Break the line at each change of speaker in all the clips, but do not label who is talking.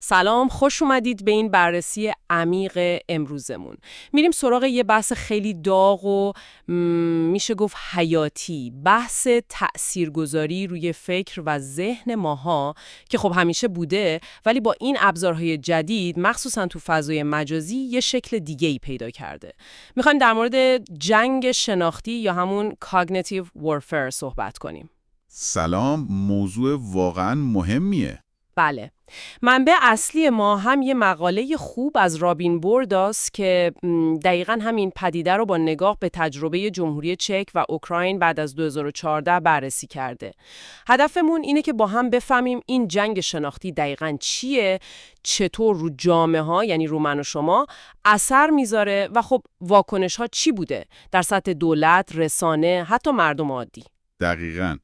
سلام، خوش اومدید به این بررسی عمیق امروزمون. میریم سراغ یه بحث خیلی داغ و میشه گفت حیاتی، بحث تأثیرگذاری روی فکر و ذهن ماها که خب همیشه بوده، ولی با این ابزارهای جدید مخصوصا تو فضای مجازی یه شکل دیگه‌ای پیدا کرده. میخوایم در مورد جنگ شناختی یا همون cognitive warfare صحبت کنیم.
سلام، موضوع واقعا مهمیه.
بله. منبع اصلی ما هم یه مقاله خوب از رابین بورداست که دقیقاً همین پدیده رو با نگاه به تجربه جمهوری چک و اوکراین بعد از 2014 بررسی کرده. هدفمون اینه که با هم بفهمیم این جنگ شناختی دقیقاً چیه، چطور رو جامعه ها یعنی رو من و شما اثر میذاره و خب واکنش ها چی بوده در سطح دولت، رسانه، حتی مردم عادی.
دقیقاً.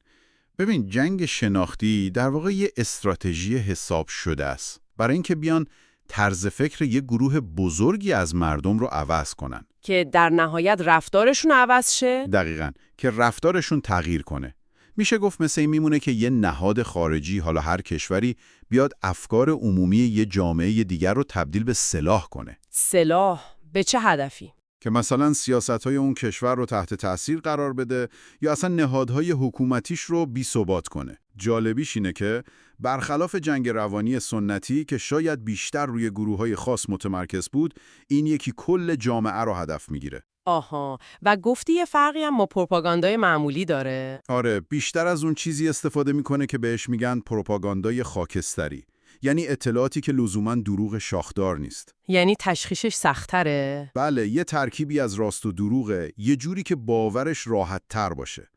ببین، جنگ شناختی در واقع یه استراتژی حساب شده است برای اینکه بیان طرز فکر یه گروه بزرگی از مردم رو عوض کنن.
که در نهایت رفتارشون عوض شه؟
دقیقاً، که رفتارشون تغییر کنه. میشه گفت مثل این میمونه که یه نهاد خارجی، حالا هر کشوری، بیاد افکار عمومی یه جامعه دیگر رو تبدیل به سلاح کنه.
سلاح به چه هدفی؟
که مثلا سیاست‌های اون کشور رو تحت تأثیر قرار بده یا اصلا نهادهای حکومتیش رو بی‌ثبات کنه. جالبیش اینه که برخلاف جنگ روانی سنتی که شاید بیشتر روی گروه‌های خاص متمرکز بود، این یکی کل جامعه رو هدف میگیره.
آها، و گفتی یه فرقی هم با پروپاگاندای معمولی داره؟
آره، بیشتر از اون چیزی استفاده میکنه که بهش میگن پروپاگاندای خاکستری. یعنی اطلاعاتی که لزوماً دروغ شاخدار نیست.
یعنی تشخیصش سخت‌تره؟
بله، یه ترکیبی از راست و دروغه، یه جوری که باورش راحت تر باشه.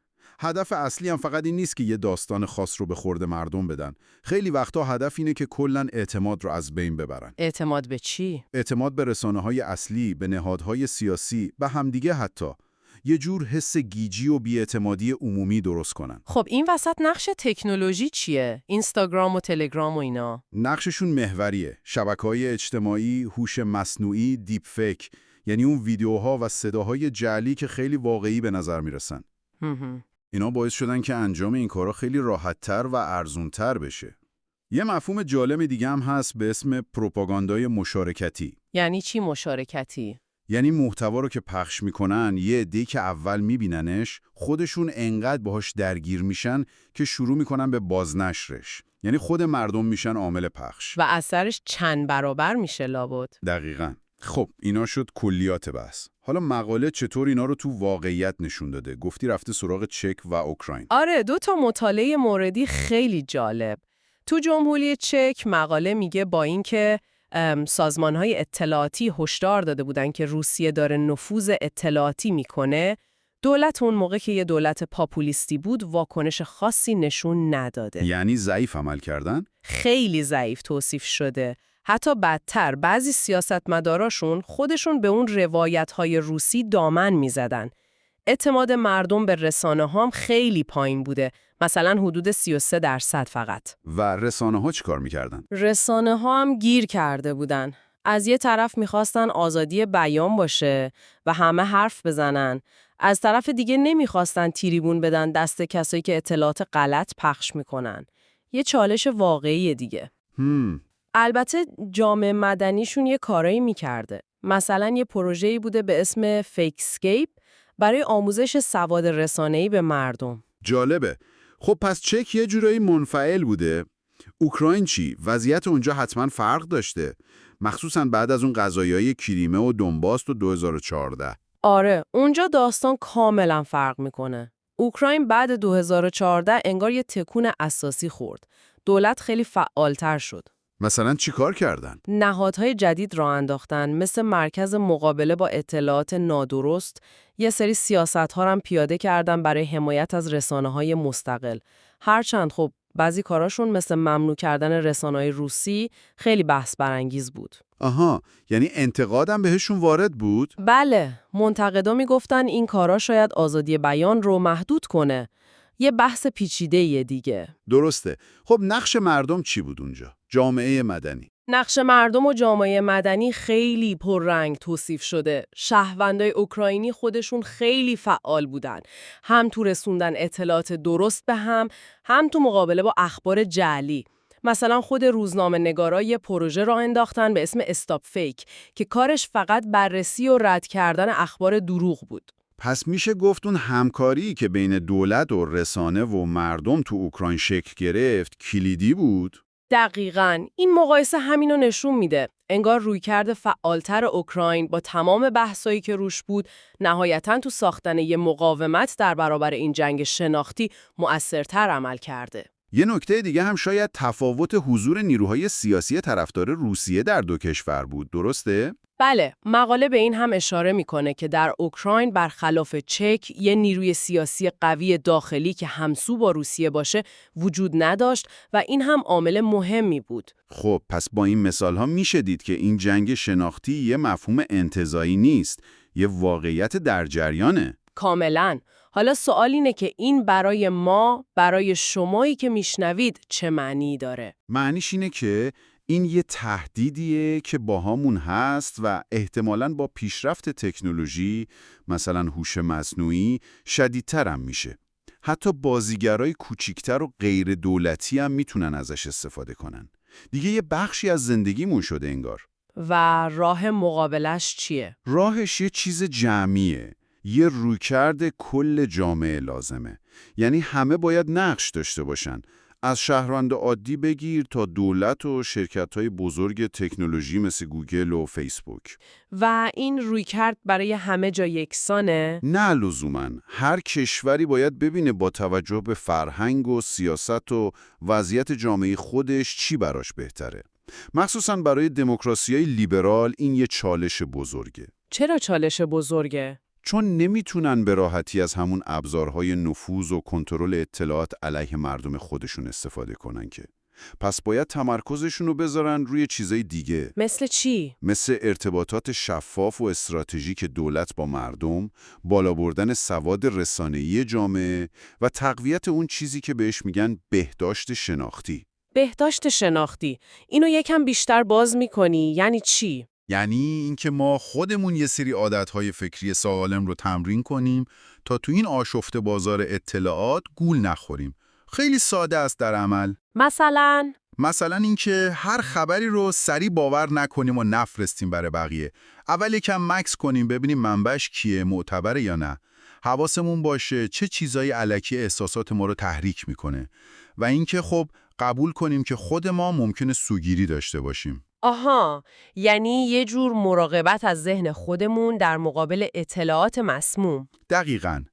هدف اصلی هم فقط این نیست که یه داستان خاص رو به خورد مردم بدن. خیلی وقتا هدف اینه که کلاً اعتماد رو از بین ببرن.
اعتماد به چی؟
اعتماد به رسانه‌های اصلی، به نهادهای سیاسی، به همدیگه حتی. یه جور حس گیجی و بی‌اعتمادی عمومی درست کنن.
خب این وسط نقش تکنولوژی چیه؟ اینستاگرام و تلگرام و اینا.
نقششون محوریه. شبکه‌های اجتماعی، هوش مصنوعی، دیپ فیک، یعنی اون ویدیوها و صداهای جعلی که خیلی واقعی به نظر میرسن. اینا باعث شدن که انجام این کارا خیلی راحت‌تر و ارزون‌تر بشه. یه مفهوم جالب دیگه هم هست به اسم پروپاگاندای مشارکتی.
یعنی چی مشارکتی؟
یعنی محتوا رو که پخش میکنن، یه عده‌ای که اول میبیننش، خودشون انقدر باهاش درگیر میشن که شروع میکنن به بازنشرش. یعنی خود مردم میشن عامل پخش.
و اثرش چند برابر میشه لابد.
دقیقاً. خب اینا شد کلیات بحث. حالا مقاله چطور اینا رو تو واقعیت نشون داده؟ گفتی رفته سراغ چک و اوکراین.
آره، 2 مطالعه موردی خیلی جالب. تو جمهوری چک مقاله میگه با اینکه سازمان‌های اطلاعاتی هشدار داده بودن که روسیه داره نفوذ اطلاعاتی میکنه، دولت اون موقع که یه دولت پاپولیستی بود واکنش خاصی نشون نداده.
یعنی ضعیف عمل کردن؟
خیلی ضعیف توصیف شده. حتی بدتر بعضی سیاستمداراشون خودشون به اون روایت‌های روسی دامن میزدن. اعتماد مردم به رسانه هم خیلی پایین بوده، مثلا حدود 33% فقط.
و رسانه‌ها چیکار می‌کردن؟
رسانه ها هم گیر کرده بودن. از یه طرف میخواستن آزادی بیان باشه و همه حرف بزنن. از طرف دیگه نمیخواستن تریبون بدن دست کسایی که اطلاعات غلط پخش میکنن. یه چالش واقعی دیگه. البته جامعه مدنیشون یه کارایی میکرده. مثلا یه پروژه‌ای بوده به اسم فیکسکیپ برای آموزش سواد رسانه‌ای به مردم.
جالبه. خب پس چک یه جورایی منفعل بوده. اوکراین چی؟ وضعیت اونجا حتما فرق داشته. مخصوصا بعد از اون قضایای کریمه و دونباس و 2014.
آره، اونجا داستان کاملا فرق میکنه. اوکراین بعد 2014 انگار یه تکون اساسی خورد. دولت خیلی فعالتر شد.
مثلا چی کار کردن؟
نهادهای جدید راه انداختن، مثل مرکز مقابله با اطلاعات نادرست، یه سری سیاست‌ها هم پیاده کردن برای حمایت از رسانه‌های مستقل. هرچند خب بعضی کاراشون مثل ممنوع کردن رسانه‌های روسی خیلی بحث برانگیز بود.
آها، یعنی انتقادم بهشون وارد بود؟
بله، منتقدا میگفتن این کارا شاید آزادی بیان رو محدود کنه. یه بحث پیچیده‌ایه دیگه.
درسته. خب نقش مردم چی بود اونجا؟ جامعه مدنی.
نقش مردم و جامعه مدنی خیلی پررنگ توصیف شده. شهروندای اوکراینی خودشون خیلی فعال بودن. هم تو رسوندن اطلاعات درست به هم تو مقابله با اخبار جعلی. مثلا خود روزنامه‌نگارا یه پروژه راه انداختن به اسم استاپ فیک که کارش فقط بررسی و رد کردن اخبار دروغ بود.
پس میشه گفت اون همکاری که بین دولت و رسانه و مردم تو اوکراین شکل گرفت کلیدی بود؟
دقیقاً این مقایسه همینو نشون میده. انگار رویکرد فعالتر اوکراین با تمام بحثایی که روش بود، نهایتاً تو ساختن یه مقاومت در برابر این جنگ شناختی مؤثرتر عمل کرده.
یه نکته دیگه هم شاید تفاوت حضور نیروهای سیاسی طرفدار روسیه در دو کشور بود، درسته؟
بله، مقاله به این هم اشاره میکنه که در اوکراین برخلاف چک یه نیروی سیاسی قوی داخلی که همسو با روسیه باشه وجود نداشت و این هم عامل مهمی بود.
خب پس با این مثال ها میشه دید که این جنگ شناختی یه مفهوم انتزاعی نیست، یه واقعیت در جریانه.
کاملاً. حالا سوال اینه که این برای ما، برای شمایی که میشنوید چه معنی داره؟
معنیش اینه که این یه تهدیدیه که باهامون هست و احتمالاً با پیشرفت تکنولوژی، مثلا هوش مصنوعی، شدیدتر هم میشه. حتی بازیگرای کوچیکتر و غیر دولتی هم میتونن ازش استفاده کنن. دیگه یه بخشی از زندگیمون شده انگار.
و راه مقابلش چیه؟
راهش یه چیز جمعیه. یه رویکرد کل جامعه لازمه. یعنی همه باید نقش داشته باشن. از شهروند عادی بگیر تا دولت و شرکت‌های بزرگ تکنولوژی مثل گوگل و فیسبوک.
و این رویکرد برای همه جا یکسانه؟
نه لزوماً. هر کشوری باید ببینه با توجه به فرهنگ و سیاست و وضعیت جامعه خودش چی براش بهتره. مخصوصاً برای دموکراسی‌های لیبرال این یه چالش بزرگه.
چرا چالش بزرگه؟
چون نمیتونن به راحتی از همون ابزارهای نفوذ و کنترل اطلاعات علیه مردم خودشون استفاده کنن که. پس باید تمرکزشون رو بذارن روی چیزای دیگه.
مثل چی؟
مثل ارتباطات شفاف و استراتژیک دولت با مردم، بالا بردن سواد رسانه‌ای جامعه و تقویت اون چیزی که بهش میگن بهداشت شناختی.
بهداشت شناختی. اینو یکم بیشتر باز میکنی؟ یعنی چی؟
یعنی اینکه ما خودمون یه سری عادتهای فکری سالم رو تمرین کنیم تا تو این آشفته بازار اطلاعات گول نخوریم. خیلی ساده است در عمل. مثلا اینکه هر خبری رو سریع باور نکنیم و نفرستیم برای بقیه. اول یکم مکس کنیم ببینیم منبعش کیه، معتبره یا نه. حواسمون باشه چه چیزایی الکی احساسات ما رو تحریک میکنه. و اینکه خب قبول کنیم که خود ما ممکنه سوگیری داشته باشیم.
آها، یعنی یه جور مراقبت از ذهن خودمون در مقابل اطلاعات مسموم.
دقیقاً.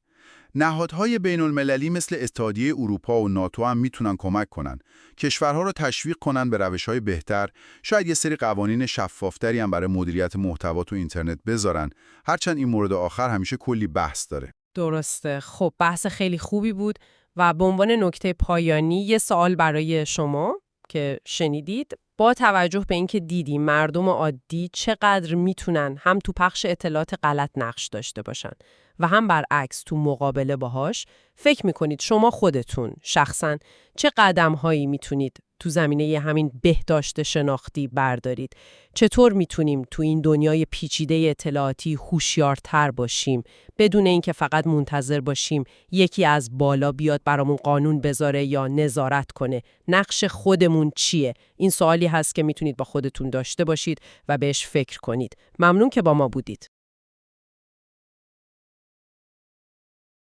نهادهای بین المللی مثل اتحادیه اروپا و ناتو هم میتونن کمک کنن. کشورها رو تشویق کنن به روش‌های بهتر، شاید یه سری قوانین شفافتری هم برای مدیریت محتوا تو اینترنت بذارن. هرچند این مورد آخر همیشه کلی بحث داره.
درسته. خب بحث خیلی خوبی بود و به عنوان نکته پایانی یه سوال برای شما که شنیدید. با توجه به اینکه دیدیم مردم عادی چقدر میتونن هم تو پخش اطلاعات غلط نقش داشته باشن و هم برعکس تو مقابله باهاش، فکر میکنید شما خودتون شخصاً چه قدم‌هایی میتونید تو زمینه همین بهداشت شناختی بردارید؟ چطور میتونیم تو این دنیای پیچیده اطلاعاتی هوشیارتر باشیم بدون اینکه فقط منتظر باشیم یکی از بالا بیاد برامون قانون بذاره یا نظارت کنه؟ نقش خودمون چیه؟ این سوالی هست که میتونید با خودتون داشته باشید و بهش فکر کنید. ممنون که با ما بودید.